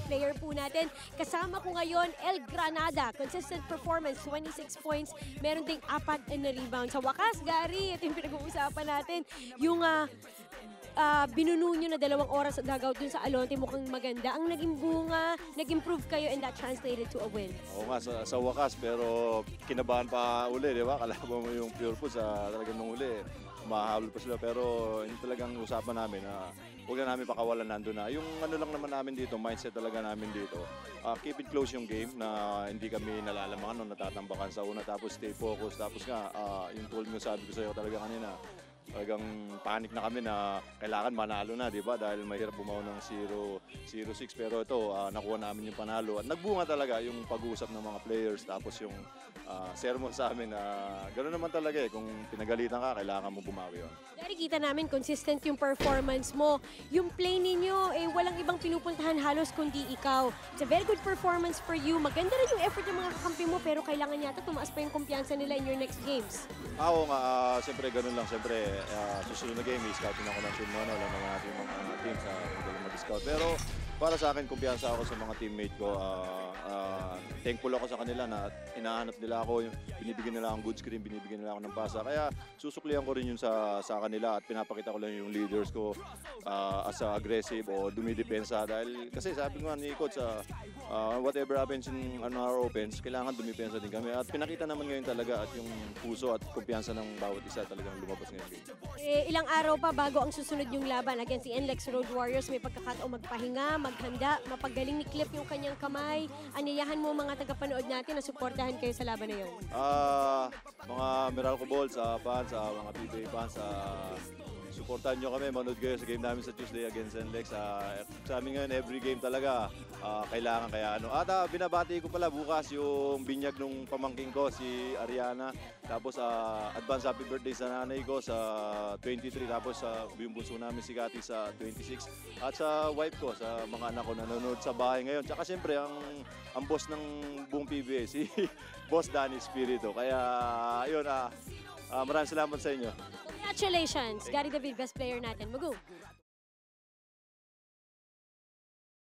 player po natin. Kasama ko ngayon, El Granada. Consistent performance, 26 points. Meron ding 4 na rebound. Sa wakas, Gary, ito yung pinag-uusapan natin. Yung binuno nyo na 2 oras sa dugout dun sa Alonte, mukhang maganda. Ang naging bunga, nag-improve kayo and that translated to a win. Oo nga, sa wakas, pero kinabahan pa uli, di ba? Kalaban mo yung Pure Foods, talagang nung uli, mahabol pa sila. Pero hindi talagang usapan namin na huwag na namin pakawalan nandun na. Yung ano lang naman namin dito, mindset talaga namin dito, keep it close yung game na hindi kami nalalamangan o natatambakan sa una. Tapos stay focused. Tapos nga, yung told mo sabi ko sa'yo talaga kanina, talagang panic na kami na kailangan manalo na, di ba? Dahil mahirap bumaw ng 0-6. Pero ito, nakuha namin yung panalo. At nagbunga talaga yung pag-uusap ng mga players. Tapos yung sermon sa amin na gano'n naman talaga eh. Kung pinagalitan ka, kailangan mo bumawi yun. Dari kita namin, consistent yung performance mo. Yung play ninyo, walang ibang pinupuntahan halos kundi ikaw. It's a very good performance for you. Maganda rin yung effort ng mga kakampi mo, pero kailangan yata tumaas pa yung kumpiyansa nila in your next games. Oo nga, siyempre ganun lang. Siyempre, susunod na game, scouting ako ng team mo, alam naman natin yung mga teams na magaling mag-scout. Pero para sa akin, kumpiyansa ako sa mga teammate ko. Thankful ako sa kanila na hinahanap nila ako, binibigyan nila akong good screen, binibigyan nila ako ng pasa. Kaya susuklihan ko rin yun sa kanila at pinapakita ko lang yung leaders ko as aggressive o dumidepensa. Dahil kasi sabi ko nga ni Coach, whatever happens in our offense, kailangan dumipensa din kami. At pinakita naman ngayon talaga at yung puso at kumpiyansa ng bawat isa talagang lumabas ngayon. Ilang araw pa bago ang susunod yung laban against the NLEX Road Warriors, may pagkakataong magpahinga, maghanda, mapagaling ni Cliff yung kanyang kamay. Anyayahan mo mga tagapanood natin na suportahan kayo sa laban na yun. Mga Meralco Balls, fans, mga PBA fans, supportahan nyo kami, manood kayo sa game namin sa Tuesday against NLEX. Sa amin ngayon, every game talaga kailangan kaya ano. At binabati ko pala bukas yung binyag nung pamangking ko, si Ariana. Tapos advance happy birthday sa nanay ko sa 23. Tapos yung bunso namin si Kati sa 26. At sa wife ko, sa mga anak ko nanonood sa bahay ngayon. Tsaka siyempre, ang boss ng buong PBA, si Boss Danny Espiritu. Kaya yun, maraming salamat sa inyo. Congratulations, Gary David, best player natin. Magu!